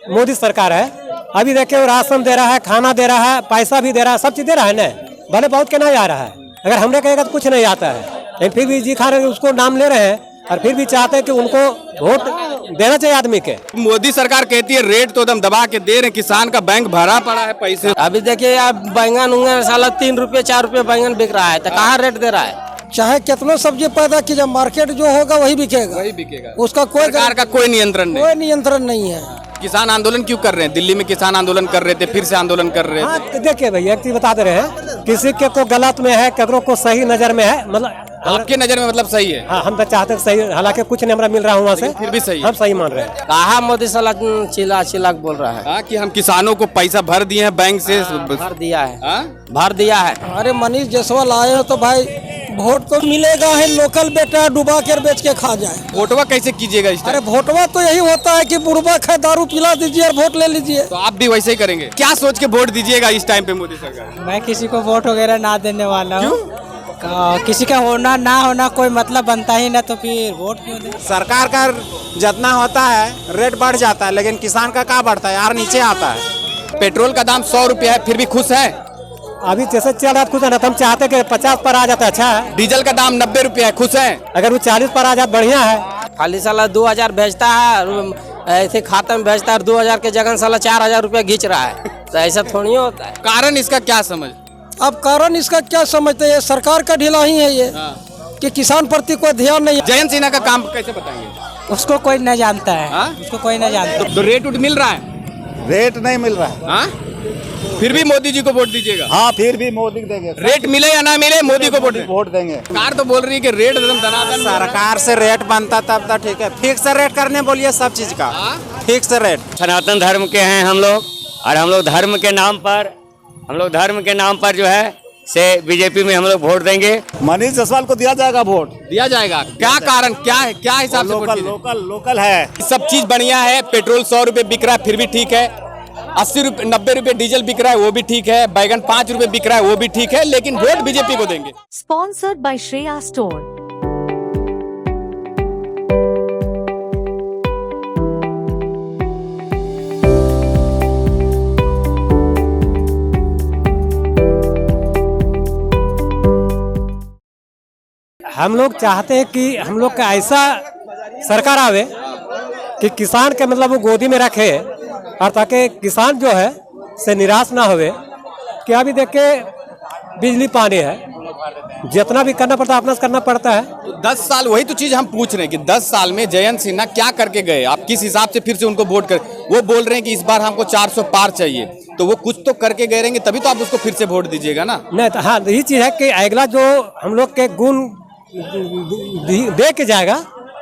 मोदी सरकार है। अभी देखिए राशन दे रहा है, खाना दे रहा है, पैसा भी दे रहा है, सब चीज दे रहा है ना। भले बहुत के नहीं आ रहा है, अगर हमने कहेगा तो कुछ नहीं आता है, लेकिन फिर भी जी खा रहे उसको नाम ले रहे हैं और फिर भी चाहते हैं कि उनको वोट देना चाहिए आदमी के। मोदी सरकार कहती है रेट तो एकदम दबा के दे रहे, किसान का बैंक भरा पड़ा है पैसे। अभी देखिए आप बैंगन उंगन साला 3 रुपये 4 रुपये बैंगन बिक रहा है, तो कहाँ रेट दे रहा है। चाहे कितना सब्जी पैदा की जाए, मार्केट जो होगा वही बिकेगा, उसका कोई सरकार का कोई नियंत्रण नहीं। कोई नियंत्रण नहीं है। किसान आंदोलन क्यों कर रहे हैं? दिल्ली में किसान आंदोलन कर रहे थे, फिर से आंदोलन कर रहे हैं। हाँ देखिए भैया एक चीज बता दे रहे हैं, किसी के को गलत में है, ककरों को सही नजर में है, मतलब आपके नजर में मतलब सही है। हाँ हम तो चाहते हैं सही, हालांकि कुछ नहीं हमारा मिल रहा है वहाँ से, फिर भी सही हम सही मान रहे हैं। कहा मोदी साला चिल्ला बोल रहा है। हाँ कि हम किसानों को पैसा भर दिए हैं बैंक से। भर दिया है, हाँ? भर दिया है। अरे मनीष जायसवाल आए हो तो भाई वोट तो मिलेगा है, लोकल बेटा डुबा कर बेच के खा जाए। वोटवा कैसे कीजिएगा इस टाइम? अरे वोटवा तो यही होता है कि बुढ़बा खाए दारू पिला दीजिए और वोट ले लीजिए। तो आप भी वैसे ही करेंगे? क्या सोच के वोट दीजिएगा इस टाइम पे मोदी सरकार? मैं किसी को वोट वगैरह ना देने वाला हूँ। किसी का होना ना होना कोई मतलब बनता ही ना, तो फिर वोट क्यों दे। सरकार का जितना होता है रेट बढ़ जाता है, लेकिन किसान का कहाँ बढ़ता है यार, नीचे आता है। पेट्रोल का दाम 100 रुपया है, फिर भी खुश है? अभी जैसे चल रहा खुश है ना, तो हम चाहते कि 50 पर आ जाता अच्छा है। डीजल का दाम 90 रुपया है, खुश है? अगर वो 40 पर आ जाता बढ़िया है। खाली साला 2000 भेजता है, ऐसे खाते में भेजता है, 2000 के जगह साला 4000 रुपया घींच रहा है, तो ऐसा थोड़ी होता है। कारण इसका क्या समझ? अब कारण इसका क्या समझते हैं, सरकार का ढीला ही है ये। कि किसान प्रति कोई ध्यान नहीं है। जयंत सिन्हा का काम कैसे बताएंगे? उसको कोई नहीं जानता है। हाँ? उसको कोई नहीं जानता। तो रेट उठ मिल रहा है? रेट नहीं मिल रहा है। हाँ? फिर भी मोदी जी को वोट दीजिएगा? हाँ फिर भी मोदी देंगे। रेट मिले या ना मिले मोदी को वोट देंगे। सरकार तो बोल रही है कि रेट एकदम दनादन। सरकार से रेट बनता तब तो ठीक है, फिक्स रेट करने बोलिए सब चीज का। Fix rate. सनातन धर्म के हैं हम लोग, और हम लोग धर्म के नाम पर जो है से बीजेपी में हम लोग वोट देंगे। मनीष जायसवाल को दिया जाएगा वोट। दिया जाएगा? क्या कारण क्या है, क्या हिसाब से? लोकल है, सब चीज बढ़िया है। पेट्रोल 100 रुपए बिक रहा है, फिर भी ठीक है। 80 रुपए 90 रुपए डीजल बिक रहा है, वो भी ठीक है। बैगन 5 रुपए बिक रहा है, वो भी ठीक है, लेकिन वोट बीजेपी को देंगे। Sponsored by Shreya store. हम लोग चाहते हैं कि हम लोग का ऐसा सरकार आवे कि किसान के मतलब वो गोदी में रखे, और ताकि किसान जो है से निराश ना होवे। कि अभी देखे बिजली पानी है, जितना भी करना पड़ता है अपना से करना पड़ता है। तो 10 साल, वही तो चीज हम पूछ रहे हैं कि 10 साल में जयंत सिन्हा क्या करके गए? आप किस हिसाब से फिर से उनको वोट कर? वो बोल रहे हैं कि इस बार हमको 400 पार चाहिए, तो वो कुछ तो करके गए रहेंगे, तभी तो आप उसको फिर से वोट दीजिएगा ना। नहीं तो हाँ यही चीज है कि अगला जो हम लोग के गुण दे के जाएगा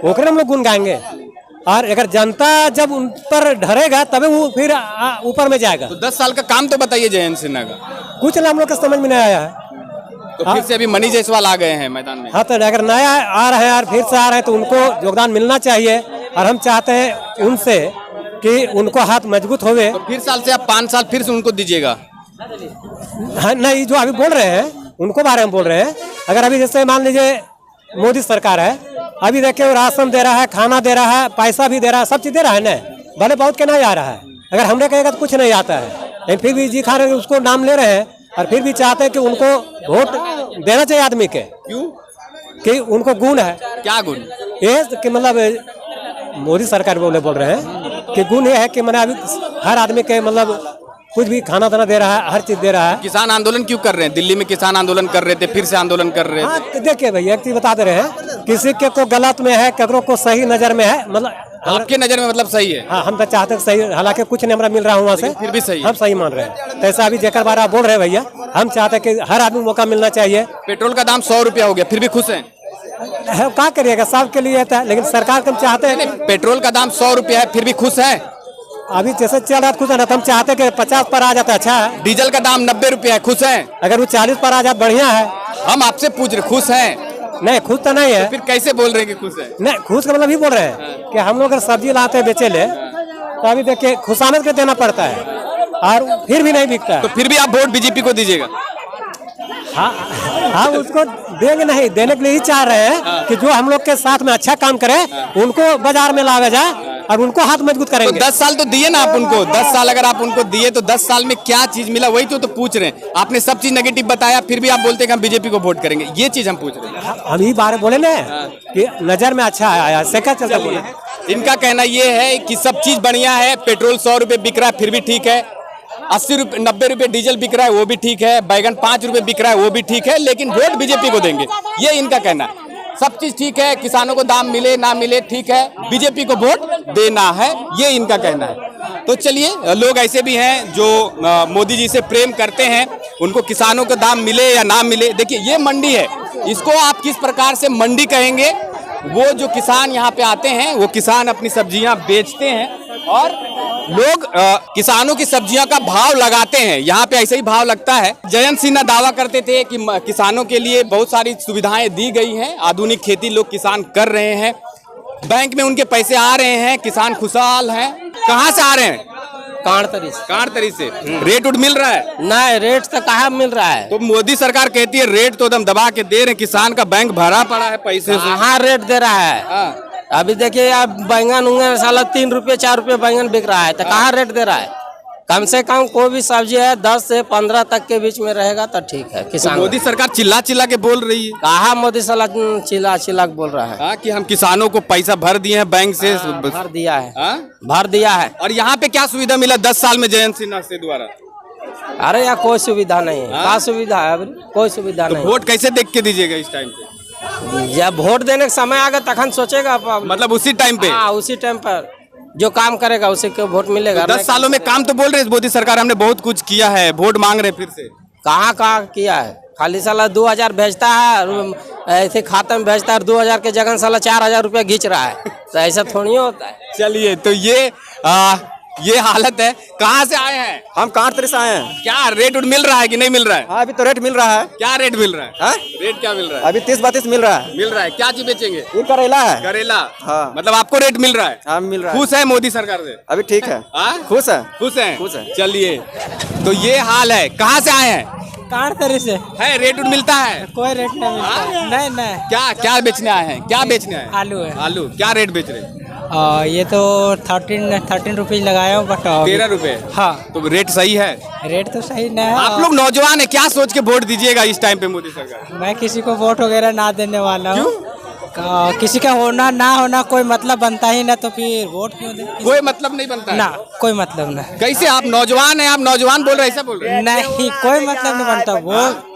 ओकरे हम लोग गुण गाएंगे, और अगर जनता जब उन पर ढरेगा तभी वो फिर ऊपर में जाएगा। तो 10 साल का काम तो बताइए जयंत सिन्हा का। कुछ ना हम लोग का समझ में नहीं आया है। तो फिर से अभी मनीष जायसवाल आ गए हैं मैदान में। हाँ तो अगर नया आ रहे हैं और फिर से आ रहे हैं तो उनको योगदान मिलना चाहिए, और हम चाहते हैं उनसे कि उनको हाथ मजबूत होवे। तो फिर साल से आप 5 साल फिर से उनको दीजिएगा? हाँ नहीं, जो अभी बोल रहे हैं उनको बारे में बोल रहे हैं। अगर अभी जैसे मान लीजिए मोदी सरकार है, अभी देखिए राशन दे रहा है, खाना दे रहा है, पैसा भी दे रहा है, सब चीज दे रहा है ना। भले बहुत के नहीं आ रहा है, अगर हमने कहेगा तो कुछ नहीं आता है, लेकिन फिर भी जी खा रहे उसको नाम ले रहे हैं, और फिर भी चाहते हैं कि उनको वोट देना चाहिए आदमी के। क्यों? कि उनको गुण है। क्या गुण? ये कि मतलब मोदी सरकार बोल रहे हैं कि गुण ये है कि मैंने अभी हर आदमी के मतलब कुछ भी खाना दाना दे रहा है, हर चीज दे रहा है। किसान आंदोलन क्यों कर रहे हैं? दिल्ली में किसान आंदोलन कर रहे थे, फिर से आंदोलन कर रहे हैं। हाँ तो देखिए भैया एक चीज बता दे रहे हैं, किसी के को गलत में है, ककरों को सही नजर में है, मतलब आपके नजर में मतलब सही है? हाँ हम तो चाहते हैं सही, हालांकि कुछ नहीं हमारा मिल रहा है वहाँ से, फिर भी सही है। हम सही मान रहे हैं। तो ऐसा अभी जेकर बार आप बोल रहे हैं भैया, हम चाहते हैं कि हर आदमी मौका मिलना चाहिए। पेट्रोल का दाम 100 रुपया हो गया, फिर भी खुश हैं? क्या करिएगा, सबके लिए था, लेकिन सरकार को हम चाहते हैं। पेट्रोल का दाम 100 रुपया है, फिर भी खुश है? अभी जैसे चल रहा खुश है ना, तो हम चाहते हैं कि 50 पर आ जाता अच्छा है। डीजल का दाम 90 रुपया है, खुश है? अगर वो 40 पर आ जाता बढ़िया है। हम आपसे पूछ रहे, खुश हैं? नहीं खुश तो नहीं है। फिर कैसे बोल रहे हैं कि खुश है? नहीं खुश का मतलब ही बोल रहे हैं कि हम लोग अगर सब्जी लाते हैं बेचे ले, तो अभी देखिए खुशामद के देना पड़ता है, और फिर भी नहीं बिकता है। तो फिर भी आप वोट बीजेपी को दीजिएगा? हाँ उसको देंगे, नहीं देने के लिए ही चाह रहे हैं कि जो हम लोग के साथ में अच्छा काम करे उनको बाजार में लावे जाए, अब उनको हाथ मजबूत तो करेंगे। 10 साल तो दिए ना आप उनको, 10 साल अगर आप उनको दिए तो 10 साल में क्या चीज मिला वही तो पूछ रहे हैं। आपने सब चीज नेगेटिव बताया, फिर भी आप बोलते हैं कि हम बीजेपी को वोट करेंगे, ये चीज हम पूछ रहे हैं। हम ही बारे बोले ना कि नजर में अच्छा आया, से क्या चलता बोले। इनका कहना ये है कि सब चीज बढ़िया है, पेट्रोल 100 रुपए बिक रहा है फिर भी ठीक है, 80 रुपए 90 रुपए डीजल बिक रहा है वो भी ठीक है, बैगन 5 रुपए बिक रहा है वो भी ठीक है, लेकिन वोट बीजेपी को देंगे, ये इनका कहना है। सब चीज ठीक है, किसानों को दाम मिले ना मिले ठीक है, बीजेपी को वोट देना है, ये इनका कहना है। तो चलिए, लोग ऐसे भी हैं जो मोदी जी से प्रेम करते हैं, उनको किसानों को दाम मिले या ना मिले। देखिए ये मंडी है, इसको आप किस प्रकार से मंडी कहेंगे, वो जो किसान यहाँ पे आते हैं वो किसान अपनी सब्जियां बेचते हैं और लोग किसानों की सब्जियों का भाव लगाते हैं, यहाँ पे ऐसे ही भाव लगता है। जयंत सिन्हा दावा करते थे कि किसानों के लिए बहुत सारी सुविधाएं दी गई हैं, आधुनिक खेती लोग किसान कर रहे हैं, बैंक में उनके पैसे आ रहे हैं, किसान खुशहाल हैं। कहाँ से आ रहे हैं? कांटतरी से। रेट उठ मिल रहा है? नहीं, रेट तो कहाँ मिल रहा है। तो मोदी सरकार कहती है रेट तो एकदम दबा के दे रहे हैं, किसान का बैंक भरा पड़ा है पैसे से। कहाँ रेट दे रहा है? अभी देखिए आप बैंगन उंगन साला 3 रुपये 4 रुपये बैंगन बिक रहा है, तो कहाँ रेट दे रहा है? कम से कम कोई भी सब्जी है 10 से 15 तक के बीच में रहेगा तो ठीक है। किसान मोदी सरकार चिल्ला चिल्ला के बोल रही है। कहाँ मोदी साला चिल्ला चिल्ला के बोल रहा है कि हम किसानों को पैसा भर दिए हैं बैंक से। भर दिया है, भर दिया है। और यहाँ पे क्या सुविधा मिला 10 साल में जयंत सिन्हा से द्वारा? अरे यार कोई सुविधा नहीं है। क्या सुविधा है? कोई सुविधा नहीं। वोट कैसे देख के दीजिएगा इस टाइम पे? जब वोट देने का समय आएगा तखन सोचेगा। मतलब उसी टाइम पे? हाँ, उसी टाइम पर जो काम करेगा उसे को वोट मिलेगा। 10 सालों में काम तो बोल रहे हैं मोदी सरकार हमने बहुत कुछ किया है, वोट मांग रहे फिर से। कहाँ किया है? खाली साला 2000 भेजता है, ऐसे खाते में भेजता है, 2000 के जगह साला 4000 रुपया घींच रहा है, तो ऐसा थोड़ी होता है। चलिए, तो ये हालत है। कहाँ से आए हैं? हम कांटतरी से आए हैं। क्या रेट उठ मिल रहा है कि नहीं मिल रहा है? हाँ, अभी तो रेट मिल रहा है। क्या रेट मिल रहा है? हाँ? रेट क्या मिल रहा है? अभी 30-32 मिल रहा है। मिल रहा है। क्या चीज बेचेंगे? ये करेला है। करेला? हाँ। मतलब आपको रेट मिल रहा है? हाँ, मिल रहा है। खुश है मोदी सरकार से? अभी ठीक है। हाँ? खुश है। खुश है? खुश है। चलिए, तो ये हाल है। कहाँ से आए हैं? कांटतरी से। है रेट उठ मिलता है? कोई रेट नहीं मिलता। नहीं नहीं। क्या बेचने आए हैं? क्या बेचने आए हैं? आलू है। आलू क्या रेट बेच रहे हैं? ये तो 13 रुपीज लगाया हूँ, बट 13 रुपए? हाँ, तो रेट सही है? रेट तो सही नहीं है। आप लोग नौजवान है, क्या सोच के वोट दीजिएगा इस टाइम पे मोदी सरकार? मैं किसी को वोट वगैरह ना देने वाला हूँ। किसी का होना ना होना कोई मतलब बनता ही ना, तो फिर वोट क्यों दे? कोई मतलब नहीं बनता है? ना, कोई मतलब ना। कैसे आप नौजवान हैं, आप नौजवान बोल रहे हैं, ऐसा बोल रहे हैं? नहीं, कोई मतलब नहीं बनता।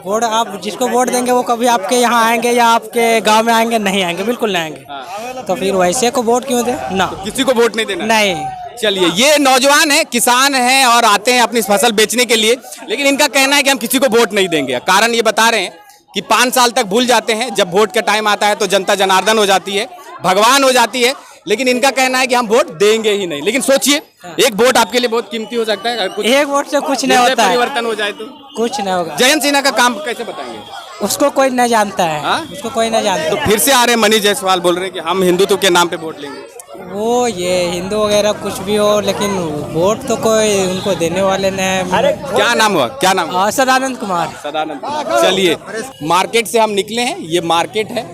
वोट आप जिसको वोट देंगे वो कभी आपके यहाँ आएंगे या आपके गांव में आएंगे? नहीं आएंगे, बिल्कुल नहीं आएंगे। तो फिर वैसे को वोट क्यों दे? ना, किसी को वोट नहीं देना? नहीं। चलिए, ये नौजवान है, किसान हैं और आते हैं अपनी फसल बेचने के लिए, लेकिन इनका कहना है कि हम किसी को वोट नहीं देंगे। कारण ये बता रहे हैं कि 5 साल तक भूल जाते हैं, जब वोट का टाइम आता है तो जनता जनार्दन हो जाती है, भगवान हो जाती है, लेकिन इनका कहना है कि हम वोट देंगे ही नहीं। लेकिन सोचिए, एक वोट आपके लिए बहुत कीमती हो सकता है। कुछ एक वोट से कुछ नहीं होता है। परिवर्तन हो जाए तो कुछ नहीं होगा। जयंत सिन्हा का काम कैसे बताएंगे? उसको कोई नहीं जानता है। हाँ? उसको कोई नहीं जानता। तो फिर से आ रहे हैं मनीष जायसवाल, बोल रहे हैं कि हम हिंदुत्व के नाम पे वोट लेंगे। वो ये हिंदू वगैरह कुछ भी हो, लेकिन वोट तो कोई उनको देने वाले नहीं। क्या नाम हुआ? क्या नाम हुआ? सदानंद कुमार। सदानंद कुमार। चलिए, मार्केट से हम निकले हैं, ये मार्केट है,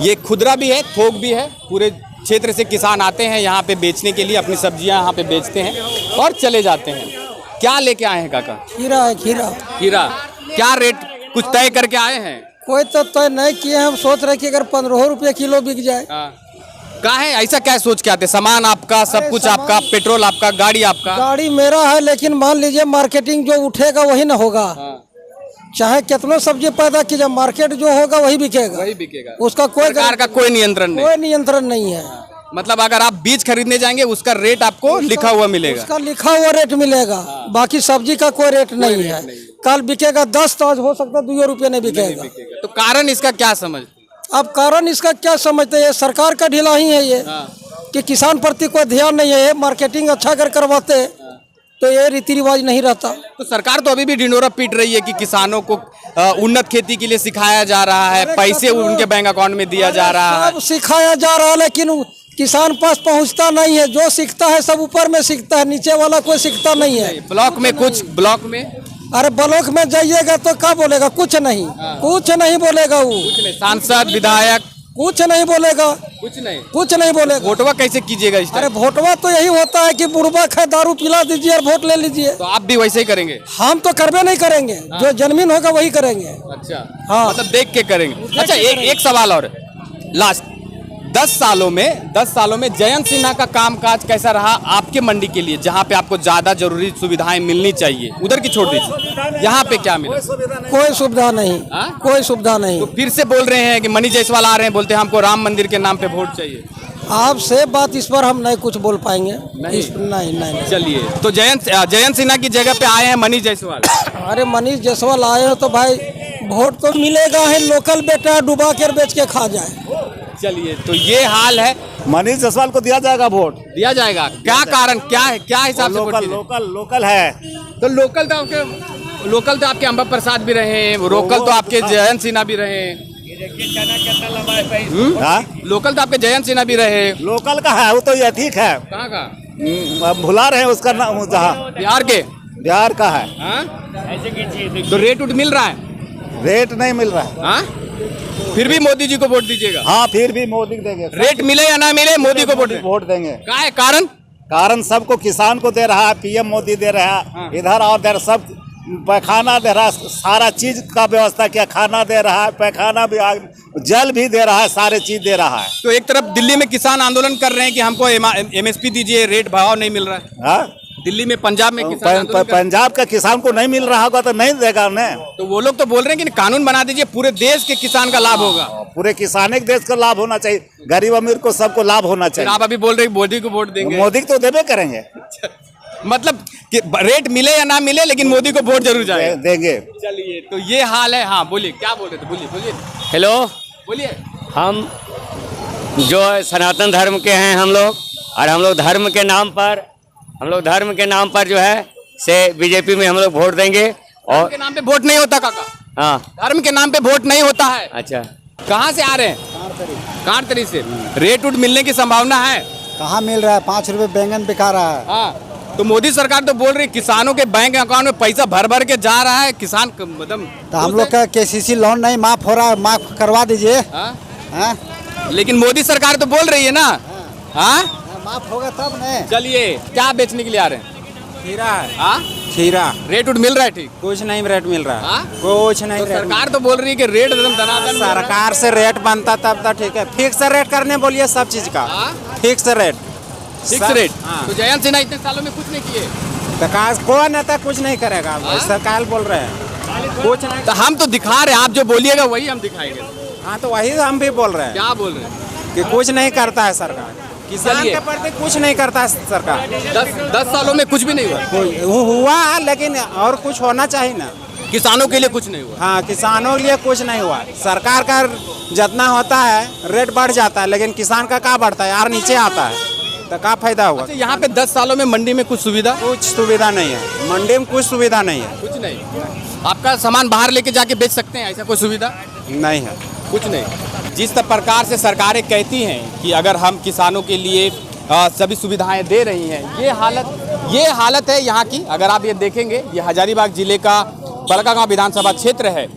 ये खुदरा भी है, थोक भी है। पूरे क्षेत्र से किसान आते हैं यहाँ पे बेचने के लिए, अपनी सब्जियाँ यहाँ पे बेचते हैं और चले जाते हैं। क्या लेके आए हैं काका? खीरा है, खीरा। खीरा क्या रेट कुछ तय करके आए हैं? कोई तो तय नहीं किए, हम सोच रहे कि अगर 15 रुपये किलो बिक जाए। क्या है ऐसा? क्या सोच के आते? सामान आपका, सब कुछ आपका, पेट्रोल आपका, गाड़ी आपका? गाड़ी मेरा है, लेकिन मान लीजिए मार्केटिंग जो उठेगा वही ना होगा। चाहे कितना सब्जी पैदा की जाए, मार्केट जो होगा वही बिकेगा। वही बिकेगा। उसका कोई सरकार का कोई नियंत्रण नहीं? कोई नियंत्रण नहीं है। मतलब अगर आप बीज खरीदने जाएंगे उसका रेट आपको लिखा हुआ मिलेगा? उसका लिखा हुआ रेट मिलेगा। बाकी सब्जी का कोई रेट नहीं है। कल बिकेगा 10 तो आज हो सकता है 2 रुपये नहीं बिकेगा। तो कारण इसका क्या समझ? अब कारण इसका क्या समझते हैं? सरकार का ढीला ही है ये, कि किसान प्रति कोई ध्यान नहीं है। मार्केटिंग अच्छा कर करवाते तो ये रीति रिवाज नहीं रहता। तो सरकार तो अभी भी ढिंढोरा पीट रही है कि किसानों को उन्नत खेती के लिए सिखाया जा रहा है, पैसे उनके बैंक अकाउंट में दिया जा रहा है। सब सिखाया जा रहा है, लेकिन किसान पास पहुंचता नहीं है। जो सीखता है सब ऊपर में सीखता है, नीचे वाला कोई सीखता नहीं है। ब्लॉक में कुछ, ब्लॉक में अरे ब्लॉक में जाइएगा तो क्या बोलेगा? कुछ नहीं, कुछ नहीं बोलेगा वो। सांसद विधायक कुछ नहीं बोलेगा। कुछ नहीं कुछ नहीं बोलेगा। वोटवा कैसे कीजिएगा इस अरे टाइम? वोटवा तो यही होता है कि बुड़बक है, दारू पिला दीजिए और वोट ले लीजिए। तो आप भी वैसे ही करेंगे? हम तो करबे नहीं करेंगे, जो जन्मीन होगा वही करेंगे। अच्छा, हाँ। मतलब देख के करेंगे। अच्छा, एक सवाल और लास्ट, 10 सालों में जयंत सिन्हा का कामकाज कैसा रहा आपके मंडी के लिए, जहाँ पे आपको ज्यादा जरूरी सुविधाएं मिलनी चाहिए, उधर की छोड़ दीजिए, यहाँ पे क्या मिला? कोई सुविधा नहीं, हाँ? कोई सुविधा नहीं। तो फिर से बोल रहे हैं कि मनीष जायसवाल आ रहे हैं, बोलते हैं हमको राम मंदिर के नाम पे वोट चाहिए। आपसे बात इस पर हम नहीं कुछ बोल पाएंगे। नहीं? नहीं। चलिए, तो जयंत सिन्हा की जगह पे आए हैं मनीष जायसवाल। अरे मनीष जायसवाल आए हो तो भाई वोट तो मिलेगा है, लोकल बेटा डुबा कर बेच के खा जाए। चलिए, तो ये हाल है। मनीष जायसवाल को दिया जाएगा वोट। दिया जाएगा, क्या कारण क्या है, क्या हिसाब से वोट लोकल दिए? लोकल है। तो लोकल तो आपके अंबा प्रसाद भी रहे हैं, लोकल तो आपके जयंत सिन्हा भी रहे हैं। हाँ? लोकल तो आपके जयंत सिन्हा भी रहे हैं। लोकल का है, वो तो ये ठीक है। कहाँ का? अब भुला रहे हैं उसका नाम, जहाँ बिहार के। बिहार का है। हाँ? तो रेट उट मिल रहा है? रेट नहीं मिल रहा है। हाँ? फिर भी मोदी जी को वोट दीजिएगा? हाँ, फिर भी मोदी को देंगे। रेट मिले या ना मिले, मोदी को वोट देंगे। क्या है कारण? कारण सबको, किसान को दे रहा है, पीएम मोदी दे रहा है, इधर और इधर सब पैखाना दे रहा है, सारा चीज का व्यवस्था किया, खाना दे रहा है, पैखाना भी, जल भी दे रहा है, सारे चीज दे रहा है। तो एक तरफ दिल्ली में किसान आंदोलन कर रहे हैं कि हमको MSP दीजिए, रेट भाव नहीं मिल रहा है। हाँ? दिल्ली में, पंजाब में किसान आंदोलन कर रहे हैं। पंजाब का किसान को नहीं मिल रहा होगा तो नहीं देगा ना। तो वो लोग तो बोल रहे हैं कि कानून बना दीजिए, पूरे देश के किसान का लाभ होगा। पूरे किसान के देश को लाभ होना चाहिए, गरीब अमीर को सबको लाभ होना फिर चाहिए। आप अभी बोल रहे हैं मोदी को वोट देंगे? मोदी को तो देवे करेंगे। मतलब कि रेट मिले या ना मिले, लेकिन मोदी को वोट जरूर जाएगा। देंगे। चलिए, तो ये हाल है। हाँ, बोलिए, क्या बोल रहे थे? बोलिए। हेलो, बोलिए। हम जो सनातन धर्म के हैं हम लोग, और हम लोग धर्म के नाम पर जो है से बीजेपी में हम लोग वोट देंगे। धर्म और के नाम पे वोट नहीं होता काका, हाँ, धर्म के नाम पे वोट नहीं होता है। अच्छा, कहाँ से आ रहे हैं? कांटतरी से। रेट उट मिलने की संभावना है? कहाँ मिल रहा है? 5 रुपए बैंगन बिका रहा है। हाँ, तो मोदी सरकार तो बोल रही है किसानों के बैंक अकाउंट में पैसा भर भर के जा रहा है, किसान मतलब। तो हम लोग का KCC लोन नहीं माफ हो रहा है, माफ करवा दीजिए। हाँ? लेकिन मोदी सरकार तो बोल रही है ना। हाँ, माफ होगा तब नहीं। चलिए, क्या बेचने के लिए आ रहे हैं? खीरा है। हाँ? खीरा। रेट उट मिल रहा है? ठीक, कुछ नहीं रेट मिल रहा है। हाँ? कुछ नहीं तो रेट सरकार तो बोल रही है कि रेट एकदम धनाधन मिल रहा है। सरकार से रेट बनता तब तो ठीक है। फिक्स रेट करने बोलिए सब चीज का। हाँ? Fix rate. Fix rate. हाँ। तो जयंत सिन्हा इतने सालों में कुछ नहीं किए। कोई नेता कुछ नहीं करेगा। सरकार बोल रहे हैं कुछ नहीं। तो हम तो दिखा रहे हैं, आप जो बोलिएगा वही हम दिखाएंगे। हाँ, तो वही हम भी बोल रहे हैं क्या बोल रहे हैं? कि कुछ नहीं करता है सरकार, किसान चलिए। के प्रति कुछ नहीं करता है सरकार। 10 सालों में कुछ भी नहीं हुआ। हुआ लेकिन और कुछ होना चाहिए ना। किसानों के लिए कुछ नहीं हुआ। हाँ, किसानों के लिए कुछ नहीं हुआ। सरकार का जितना होता है रेट बढ़ जाता है, लेकिन किसान का क्या बढ़ता है यार, नीचे आता है तो क्या फायदा हुआ? अच्छा, यहाँ पे 10 सालों में मंडी में कुछ सुविधा? कुछ सुविधा नहीं है, मंडी में कुछ सुविधा नहीं है। कुछ नहीं। आपका सामान बाहर लेके जाके बेच सकते हैं, ऐसा कोई सुविधा नहीं है, कुछ नहीं। जिस प्रकार से सरकारें कहती हैं कि अगर हम किसानों के लिए सभी सुविधाएं दे रही हैं, ये हालत है यहाँ की। अगर आप ये देखेंगे, ये हजारीबाग जिले का बड़कागांव विधानसभा क्षेत्र है।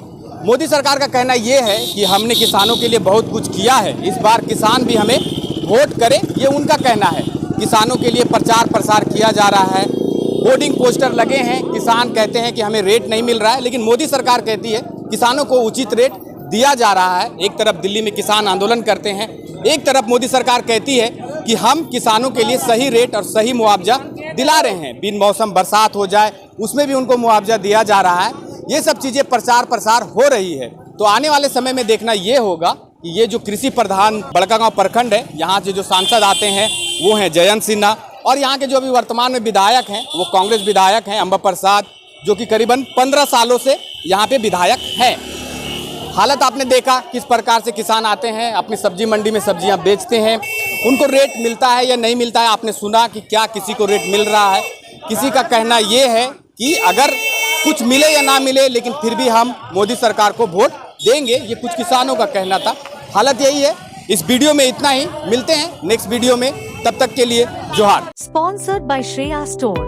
मोदी सरकार का कहना ये है कि हमने किसानों के लिए बहुत कुछ किया है, इस बार किसान भी हमें वोट करे, ये उनका कहना है। किसानों के लिए प्रचार प्रसार किया जा रहा है, होर्डिंग पोस्टर लगे हैं। किसान कहते हैं कि हमें रेट नहीं मिल रहा है, लेकिन मोदी सरकार कहती है किसानों को उचित रेट दिया जा रहा है। एक तरफ दिल्ली में किसान आंदोलन करते हैं, एक तरफ मोदी सरकार कहती है कि हम किसानों के लिए सही रेट और सही मुआवजा दिला रहे हैं। बिन मौसम बरसात हो जाए उसमें भी उनको मुआवजा दिया जा रहा है। ये सब चीज़ें प्रचार प्रसार हो रही है। तो आने वाले समय में देखना ये होगा कि ये जो कृषि प्रधान बड़कागांव प्रखंड है, यहाँ से जो सांसद आते हैं वो हैं जयंत सिन्हा, और यहाँ के जो अभी वर्तमान में विधायक हैं वो कांग्रेस विधायक हैं अंबा प्रसाद, जो कि करीबन 15 सालों से यहाँ पे विधायक हैं। हालत आपने देखा किस प्रकार से किसान आते हैं, अपनी सब्जी मंडी में सब्जियां बेचते हैं, उनको रेट मिलता है या नहीं मिलता है। आपने सुना कि क्या किसी को रेट मिल रहा है। किसी का कहना ये है कि अगर कुछ मिले या ना मिले, लेकिन फिर भी हम मोदी सरकार को वोट देंगे, ये कुछ किसानों का कहना था। हालत यही है। इस वीडियो में इतना ही, मिलते हैं नेक्स्ट वीडियो में, तब तक के लिए जोहार। Sponsored by Shreya Store.